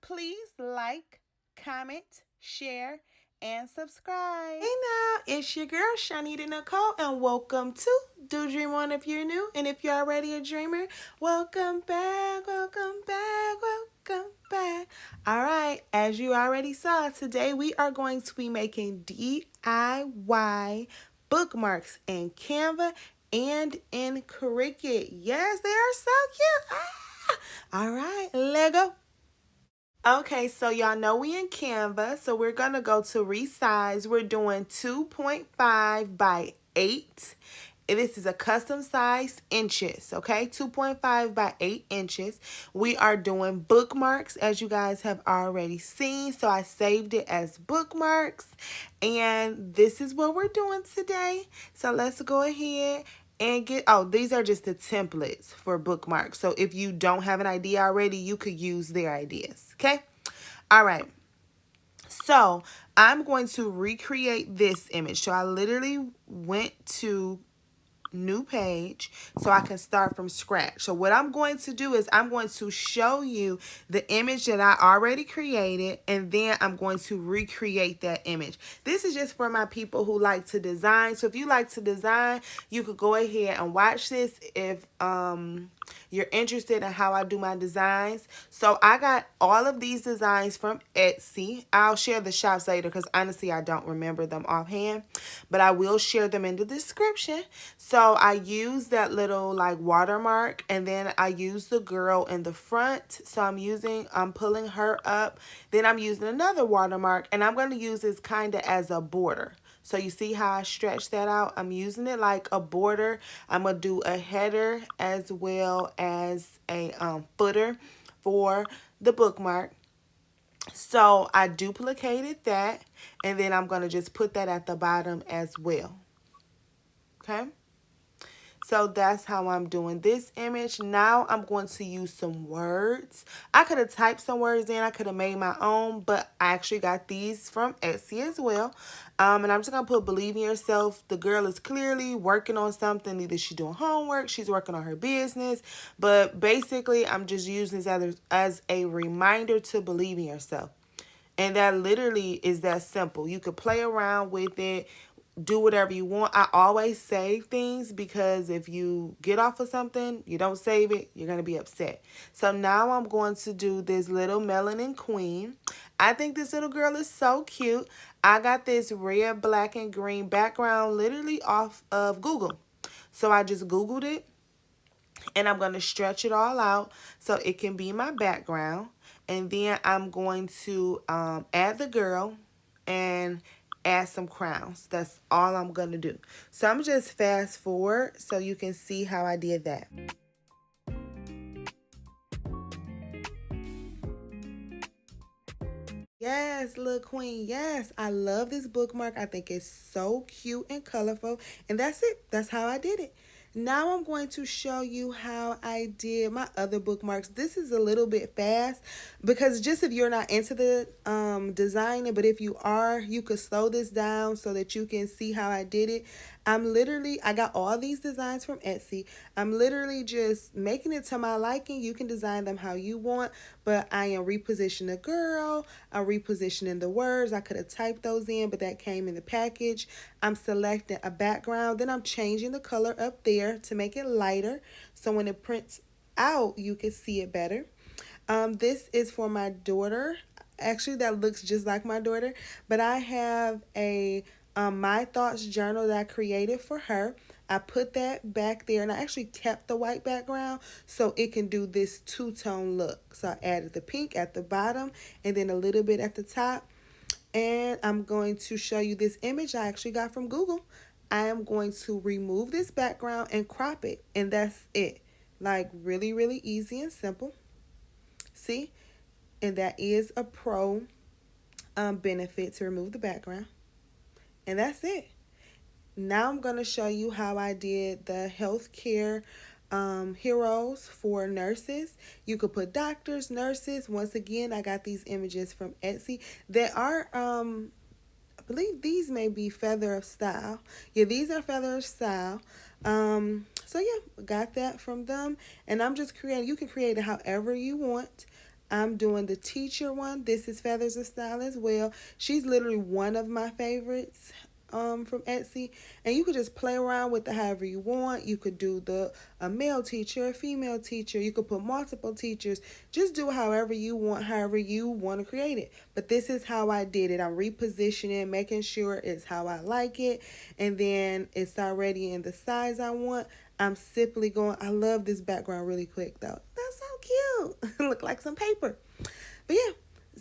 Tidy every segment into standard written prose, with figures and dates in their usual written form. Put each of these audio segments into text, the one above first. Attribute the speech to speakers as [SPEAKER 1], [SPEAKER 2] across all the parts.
[SPEAKER 1] please like, comment, share, and subscribe. Hey now, it's your girl ChonitaNicole, and welcome to Do Dream On if you're new, and if you're already a dreamer, welcome back, welcome back, welcome back. All right, as you already saw, today we are going to be making DIY bookmarks in Canva and in Cricut. Yes, they are so cute. All right, let go. Okay, so y'all know we in Canva, so we're going to go to resize. We're doing 2.5 by 8. This is a custom size inches, okay? 2.5 by 8 inches. We are doing bookmarks, as you guys have already seen, so I saved it as bookmarks. And this is what we're doing today. So let's go ahead and these are just the templates for bookmarks. So if you don't have an idea already, you could use their ideas, okay? All right. So I'm going to recreate this image. So I literally went to new page so I can start from scratch. So what I'm going to do is I'm going to show you the image that I already created, and then I'm going to recreate that image. This is just for my people who like to design. So if you like to design, you could go ahead and watch this if you're interested in how I do my designs. So I got all of these designs from Etsy. I'll share the shops later because honestly I don't remember them offhand, but I will share them in the description. So I use that little like watermark, and then I use the girl in the front. So I'm pulling her up. Then I'm using another watermark, and I'm going to use this kind of as a border. So you see how I stretch that out? I'm using it like a border. I'm going to do a header as well as a footer for the bookmark. So I duplicated that, and then I'm going to just put that at the bottom as well. Okay? So that's how I'm doing this image. Now I'm going to use some words. I could have typed some words in. I could have made my own, but I actually got these from Etsy as well. And I'm just going to put believe in yourself. The girl is clearly working on something. Either she's doing homework, she's working on her business. But basically, I'm just using this as a reminder to believe in yourself. And that literally is that simple. You could play around with it, do whatever you want. I always save things because if you get off of something, you don't save it, you're going to be upset. So now I'm going to do this little melanin queen. I think this little girl is so cute. I got this red, black, and green background literally off of Google. So I just Googled it, and I'm going to stretch it all out so it can be my background. And then I'm going to add the girl and add some crowns. That's all I'm going to do. So I'm just fast forward so you can see how I did that. Yes, little queen. Yes, I love this bookmark. I think it's so cute and colorful. And that's it. That's how I did it. Now I'm going to show you how I did my other bookmarks. This is a little bit fast because just if you're not into the designing, but if you are, you could slow this down so that you can see how I did it. I got all these designs from Etsy. I'm literally just making it to my liking. You can design them how you want, but I am repositioning the girl. I'm repositioning the words. I could have typed those in, but that came in the package. I'm selecting a background. Then I'm changing the color up there to make it lighter. So when it prints out, you can see it better. This is for my daughter. Actually, that looks just like my daughter, but I have a My Thoughts journal that I created for her. I put that back there, and I actually kept the white background so it can do this two-tone look. So I added the pink at the bottom and then a little bit at the top. And I'm going to show you this image I actually got from Google. I am going to remove this background and crop it, and that's it. Like really, really easy and simple. See? And that is a pro benefit to remove the background. And that's it. Now I'm going to show you how I did the healthcare heroes for nurses. You could put doctors, nurses. Once again, I got these images from Etsy. They are, I believe these may be Feather of Style. Yeah, these are Feather of Style. So yeah, got that from them. And I'm just creating, you can create it however you want. I'm doing the teacher one. This is Feathers of Style as well. She's literally one of my favorites from Etsy. And you could just play around with it however you want. You could do a male teacher, a female teacher. You could put multiple teachers. Just do however you want to create it. But this is how I did it. I'm repositioning, making sure it's how I like it. And then it's already in the size I want. I'm simply going, I love this background really quick though. That's so cute. Look like some paper. But yeah,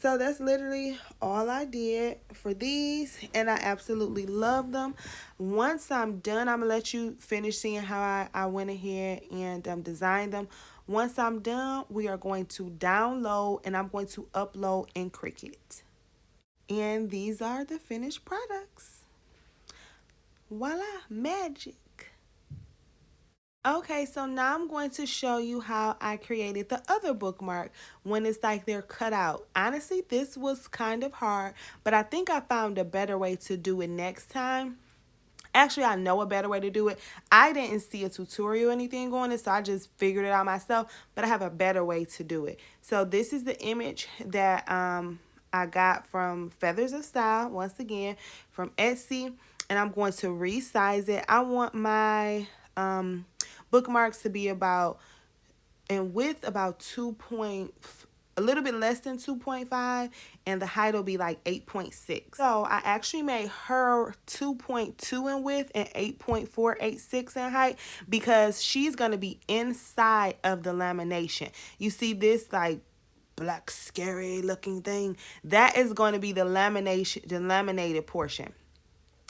[SPEAKER 1] so that's literally all I did for these. And I absolutely love them. Once I'm done, I'm going to let you finish seeing how I went ahead and designed them. Once I'm done, we are going to download and I'm going to upload in Cricut. And these are the finished products. Voila, magic. Okay, so now I'm going to show you how I created the other bookmark when it's like they're cut out. Honestly, this was kind of hard, but I think I found a better way to do it next time. Actually, I know a better way to do it. I didn't see a tutorial or anything on it, so I just figured it out myself, but I have a better way to do it. So this is the image that I got from Feathers of Style, once again, from Etsy, and I'm going to resize it. I want my bookmarks to be about in width about a little bit less than 2.5, and the height will be like 8.6. So I actually made her 2.2 in width and 8.486 in height because she's going to be inside of the lamination. You see this like black scary looking thing? That is going to be the laminated portion.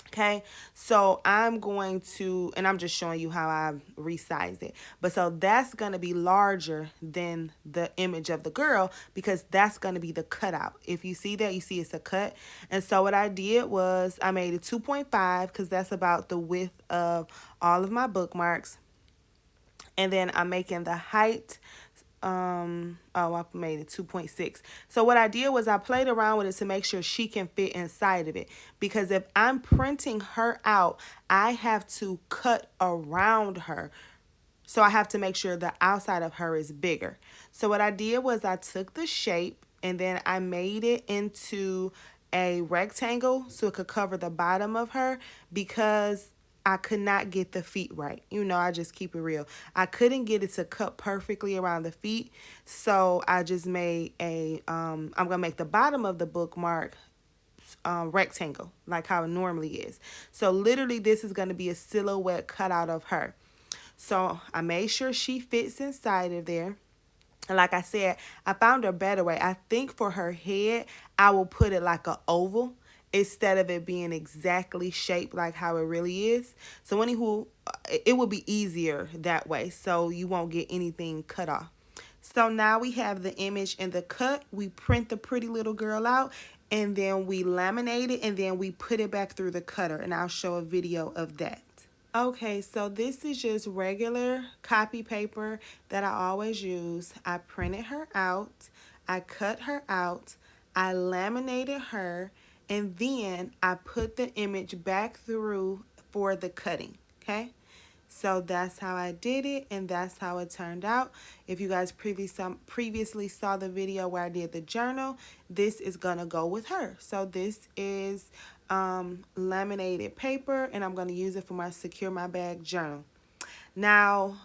[SPEAKER 1] Okay, so I'm going to, and I'm just showing you how I resized it. But so that's going to be larger than the image of the girl because that's going to be the cutout. If you see that, you see it's a cut. And so what I did was I made it 2.5 because that's about the width of all of my bookmarks. And then I'm making the height I made it 2.6. So what I did was I played around with it to make sure she can fit inside of it, because if I'm printing her out, I have to cut around her. So I have to make sure the outside of her is bigger. So what I did was I took the shape and then I made it into a rectangle so it could cover the bottom of her, because I could not get the feet right. You know, I just keep it real. I couldn't get it to cut perfectly around the feet. So I just made I'm going to make the bottom of the bookmark rectangle, like how it normally is. So literally this is going to be a silhouette cutout of her. So I made sure she fits inside of there. And like I said, I found a better way. I think for her head, I will put it like an oval instead of it being exactly shaped like how it really is. So anywho, it will be easier that way, so you won't get anything cut off. So now we have the image and the cut. We print the pretty little girl out, and then we laminate it, and then we put it back through the cutter, and I'll show a video of that. Okay, so this is just regular copy paper that I always use. I printed her out, I cut her out, I laminated her, and then I put the image back through for the cutting, okay? So that's how I did it, and that's how it turned out. If you guys previously saw the video where I did the journal, this is going to go with her. So this is laminated paper, and I'm going to use it for my Secure My Bag journal. Now,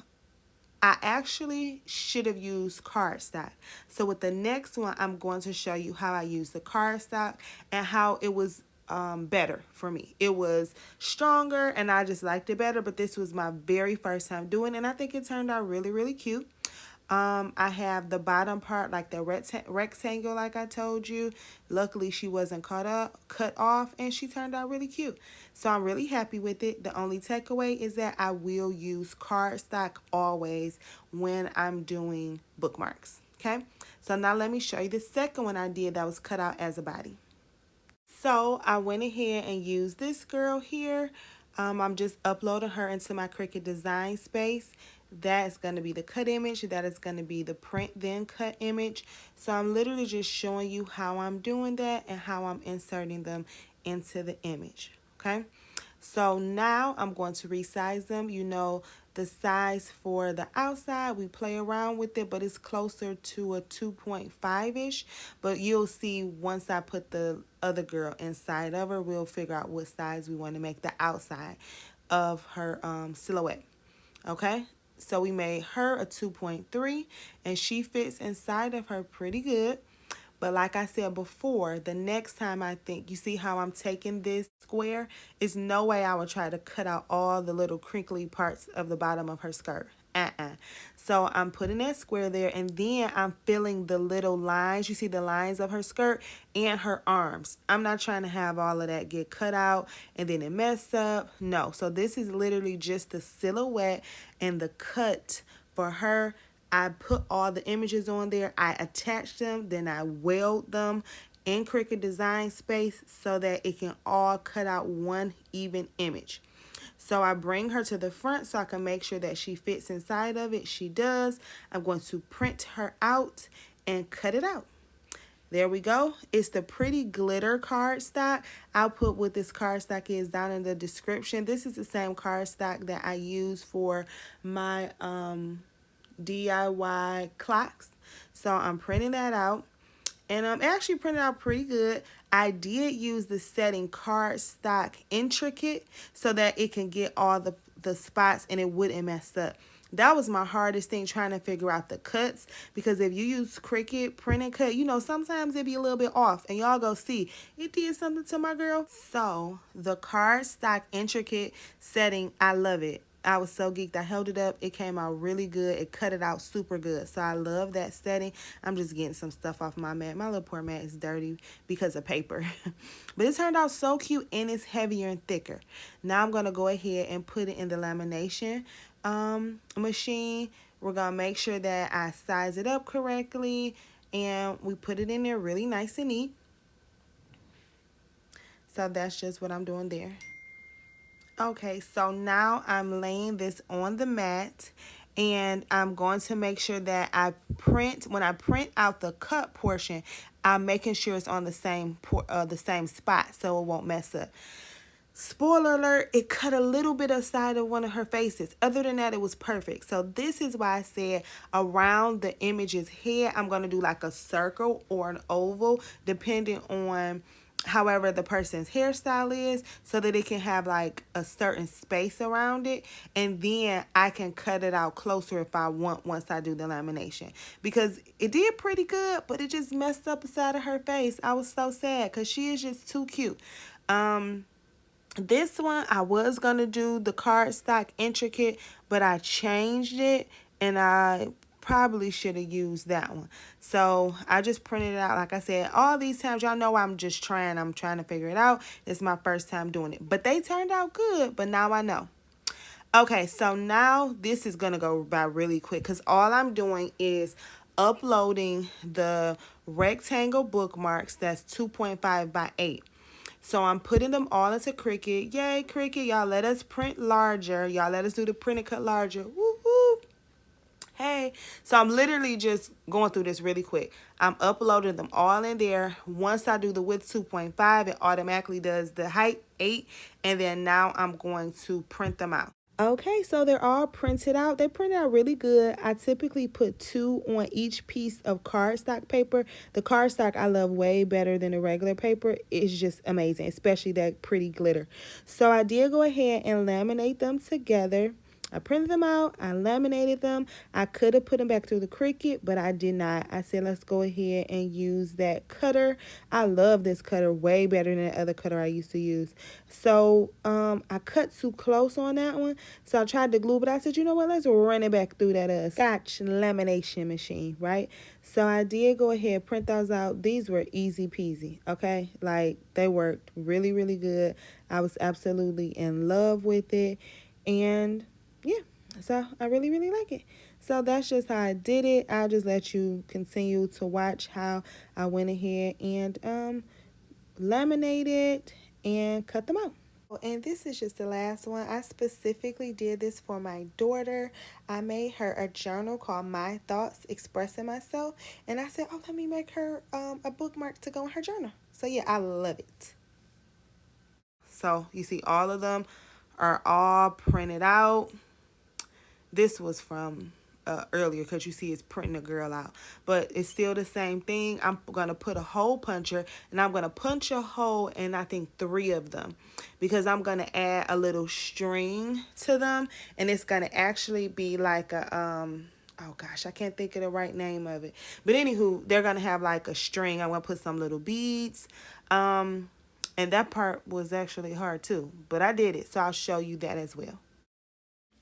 [SPEAKER 1] I actually should have used cardstock. So with the next one, I'm going to show you how I use the cardstock and how it was better for me. It was stronger and I just liked it better, but this was my very first time doing it, and I think it turned out really, really cute. I have the bottom part, like the rectangle, like I told you. Luckily, she wasn't cut off, and she turned out really cute. So I'm really happy with it. The only takeaway is that I will use cardstock always when I'm doing bookmarks. Okay, so now let me show you the second one I did that was cut out as a body. So I went ahead and used this girl here. I'm just uploading her into my Cricut design space. That's going to be the cut image. That is going to be the print then cut image. So I'm literally just showing you how I'm doing that and how I'm inserting them into the image. Okay. So now I'm going to resize them. You know, the size for the outside. We play around with it, but it's closer to a 2.5-ish. But you'll see once I put the other girl inside of her, we'll figure out what size we want to make the outside of her silhouette. Okay, so we made her a 2.3, and she fits inside of her pretty good. But like I said before, the next time I think, you see how I'm taking this square? It's no way I would try to cut out all the little crinkly parts of the bottom of her skirt. So I'm putting that square there, and then I'm filling the little lines. You see the lines of her skirt and her arms. I'm not trying to have all of that get cut out and then it mess up. No. So this is literally just the silhouette and the cut for her. I put all the images on there. I attached them, then I weld them in Cricut Design Space so that it can all cut out one even image. So I bring her to the front so I can make sure that she fits inside of it. She does. I'm going to print her out and cut it out. There we go. It's the Pretty Glitter cardstock. I'll put what this cardstock is down in the description. This is the same cardstock that I use for my DIY clocks. So I'm printing that out, and I'm actually printing out pretty good. I did use the setting cardstock intricate so that it can get all the spots and it wouldn't mess up. That was my hardest thing, trying to figure out the cuts, because if you use Cricut print and cut, you know, sometimes it be a little bit off, and y'all go see it did something to my girl. So the cardstock intricate setting, I love it. I was so geeked. I held it up. It came out really good. It cut it out super good. So I love that setting. I'm just getting some stuff off my mat. My little poor mat is dirty because of paper. But it turned out so cute, and it's heavier and thicker. Now I'm going to go ahead and put it in the lamination machine. We're going to make sure that I size it up correctly, and we put it in there really nice and neat. So that's just what I'm doing there. Okay, so now I'm laying this on the mat, and I'm going to make sure that when I print out the cut portion, I'm making sure it's on the same spot so it won't mess up. Spoiler alert, it cut a little bit aside of one of her faces. Other than that, it was perfect. So this is why I said around the image's head, I'm going to do like a circle or an oval, depending on however the person's hairstyle is, so that it can have like a certain space around it, and then I can cut it out closer if I want once I do the lamination, because it did pretty good, but it just messed up the side of her face. I was so sad because she is just too cute. This one I was gonna do the cardstock intricate, but I changed it, and I probably should have used that one. So I just printed it out. Like I said, all these times, y'all know I'm trying to figure it out. It's my first time doing it, but they turned out good. But now I know. Okay, so now this is gonna go by really quick, because all I'm doing is uploading the rectangle bookmarks that's 2.5 by 8. So I'm putting them all into Cricut. Yay, Cricut. Y'all let us print larger. Y'all let us do the print and cut larger. Woo woo. Hey. So I'm literally just going through this really quick. I'm uploading them all in there. Once I do the width 2.5, it automatically does the height 8. And then now I'm going to print them out. Okay, so they're all printed out. They printed out really good. I typically put 2 on each piece of cardstock paper. The cardstock I love way better than the regular paper. It's just amazing, especially that pretty glitter. So I did go ahead and laminate them together. I printed them out. I laminated them. I could have put them back through the Cricut, but I did not. I said, let's go ahead and use that cutter. I love this cutter way better than the other cutter I used to use. So I cut too close on that one. So I tried to glue, but I said, you know what? Let's run it back through that Scotch lamination machine, right? So I did go ahead, print those out. These were easy peasy, okay? Like, they worked really, really good. I was absolutely in love with it. And yeah, so I really, really like it. So that's just how I did it. I'll just let you continue to watch how I went ahead and laminated and cut them out. And this is just the last one. I specifically did this for my daughter. I made her a journal called My Thoughts Expressing Myself. And I said, oh, let me make her a bookmark to go in her journal. So yeah, I love it. So you see all of them are all printed out. This was from earlier because you see it's printing a girl out. But it's still the same thing. I'm going to put a hole puncher and I'm going to punch a hole in I think 3 of them because I'm going to add a little string to them, and it's going to actually be like a oh gosh, I can't think of the right name of it. But anywho, they're going to have like a string. I'm going to put some little beads. And that part was actually hard too, but I did it. So I'll show you that as well.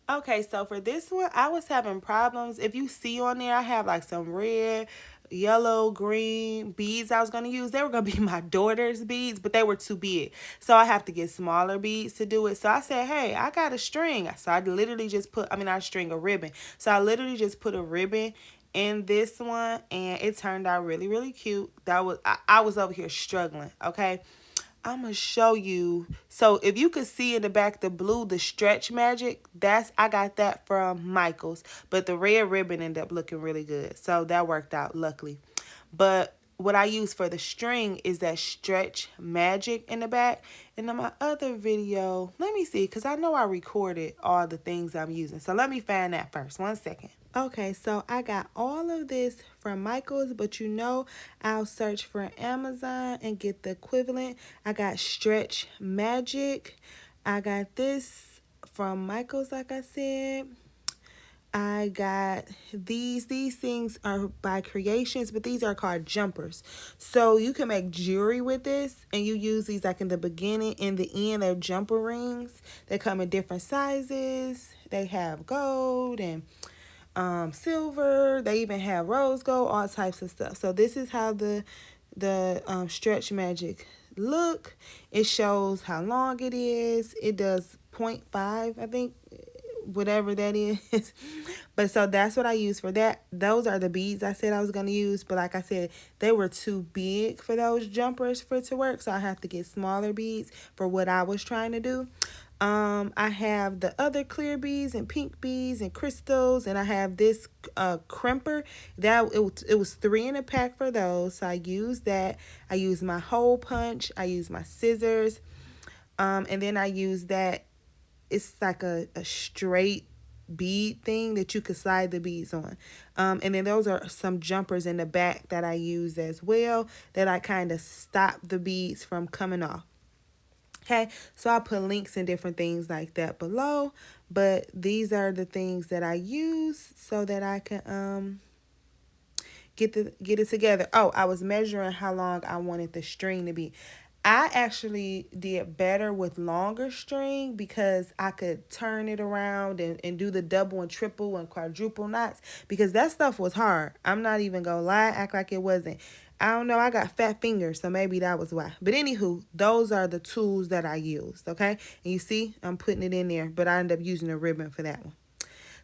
[SPEAKER 1] Okay, so for this one, I was having problems. If you see on there, I have like some red, yellow, green beads I was going to use. They were going to be my daughter's beads, but they were too big. So I have to get smaller beads to do it. So I said, hey, I got a string. So I literally just put, not a string, a ribbon. So I literally just put a ribbon in this one, and it turned out really, really cute. I was over here struggling, okay? I'm going to show you. So if you could see in the back the blue, the stretch magic, I got that from Michael's. But the red ribbon ended up looking really good. So that worked out, luckily. But what I use for the string is that stretch magic in the back. And in my other video, let me see, because I know I recorded all the things I'm using. So let me find that first. 1 second. Okay, so I got all of this from Michael's, but I'll search for Amazon and get the equivalent. I got Stretch Magic. I got this from Michael's, like I said. I got these things are by Creations, but these are called jumpers. So you can make jewelry with this, and you use these like in the beginning. In the end, they're jumper rings. They come in different sizes. They have gold and silver. They even have rose gold, all types of stuff. So this is how the stretch magic look. It shows how long it is. It does 0.5, I think, whatever that is. But so that's what I use for that. Those are the beads I said I was going to use, but like I said, they were too big for those jumpers for it to work, so I have to get smaller beads for what I was trying to do. I have the other clear beads and pink beads and crystals, and I have this crimper. It was 3 in a pack for those, so I used that. I used my hole punch. I used my scissors, and then I used that. It's like a straight bead thing that you could slide the beads on. And then those are some jumpers in the back that I use as well, that I kind of stop the beads from coming off. Okay, so I'll put links and different things like that below, but these are the things that I use so that I can get it together. Oh, I was measuring how long I wanted the string to be. I actually did better with longer string because I could turn it around and do the double and triple and quadruple knots, because that stuff was hard. I'm not even gonna lie, act like it wasn't. I don't know, I got fat fingers, so maybe that was why. But anywho, those are the tools that I used, okay? And you see, I'm putting it in there, but I ended up using a ribbon for that one.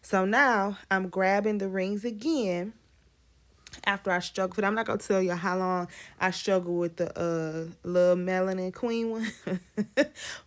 [SPEAKER 1] So now I'm grabbing the rings again after I struggled with it. I'm not going to tell you how long I struggled with the little Melanin Queen one.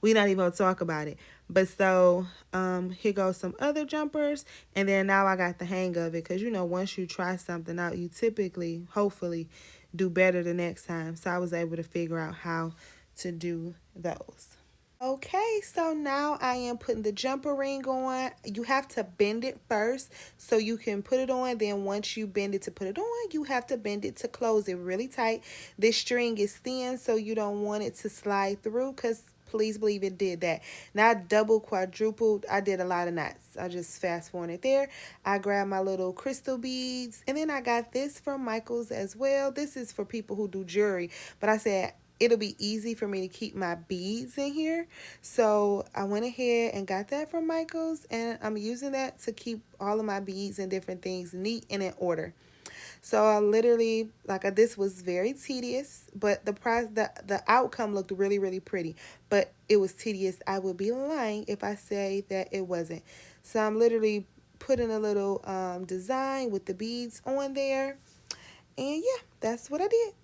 [SPEAKER 1] We're not even going to talk about it. But so here goes some other jumpers. And then now I got the hang of it. Because, once you try something out, you typically, hopefully, do better the next time. So I was able to figure out how to do those. Okay, so now I am putting the jumper ring on. You have to bend it first so you can put it on. Then once you bend it to put it on, you have to bend it to close it really tight. This string is thin, so you don't want it to slide through, because please believe it did that. Now double, quadrupled, I did a lot of knots. I just fast forwarded there. I grabbed my little crystal beads, and then I got this from Michael's as well. This is for people who do jewelry, but I said it'll be easy for me to keep my beads in here. So I went ahead and got that from Michael's, and I'm using that to keep all of my beads and different things neat and in order. So I literally, this was very tedious, but the outcome looked really, really pretty. But it was tedious. I would be lying if I say that it wasn't. So I'm literally putting a little design with the beads on there. And yeah, that's what I did.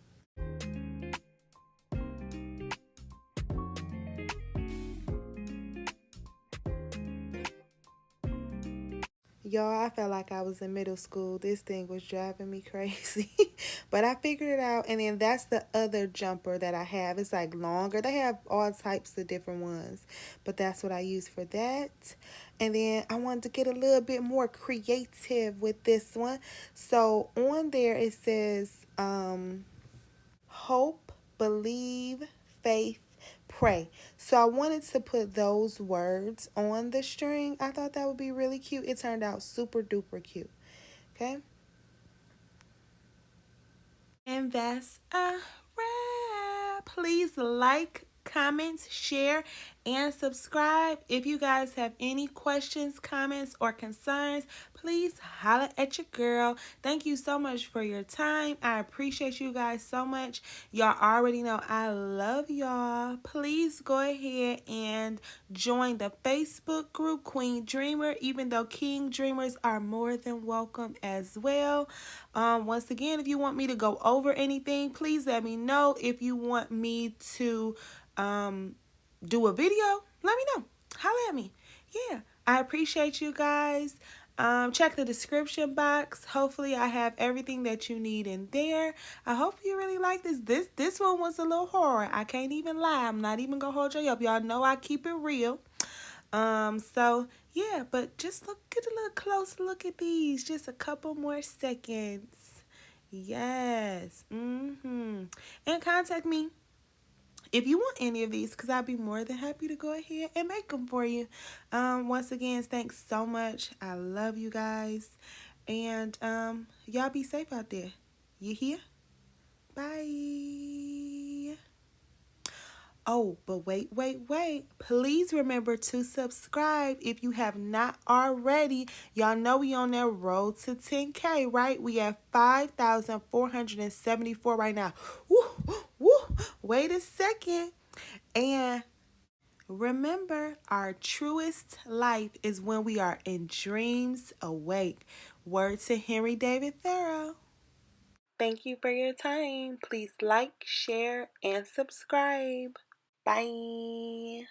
[SPEAKER 1] Y'all, I felt like I was in middle school. This thing was driving me crazy. But I figured it out. And then that's the other jumper that I have. It's like longer. They have all types of different ones. But that's what I use for that. And then I wanted to get a little bit more creative with this one. So on there it says hope, believe, faith, pray. So I wanted to put those words on the string. I thought that would be really cute. It turned out super duper cute. Okay. And that's a wrap. Please like, comment, share, and subscribe. If you guys have any questions, comments, or concerns, please holla at your girl. Thank you so much for your time. I appreciate you guys so much. Y'all already know I love y'all. Please go ahead and join the Facebook group Queen Dreamer, even though King Dreamers are more than welcome as well. Once again, if you want me to go over anything, please let me know. If you want me to do a video, let me know. Holla at me. Yeah, I appreciate you guys. Check the description box. Hopefully I have everything that you need in there. I hope you really like this. This one was a little horror. I can't even lie. I'm not even gonna hold you up. Y'all know I keep it real. So yeah, but just get a little close look at these. Just a couple more seconds. Yes. And contact me if you want any of these, because I'd be more than happy to go ahead and make them for you. Once again, thanks so much. I love you guys. And y'all be safe out there. You hear? Bye. Oh, but wait. Please remember to subscribe if you have not already. Y'all know we on that road to 10K, right? We have 5,474 right now. Woo. Wait a second. And remember, our truest life is when we are in dreams awake. Word to Henry David Thoreau. Thank you for your time. Please like, share, and subscribe. Bye.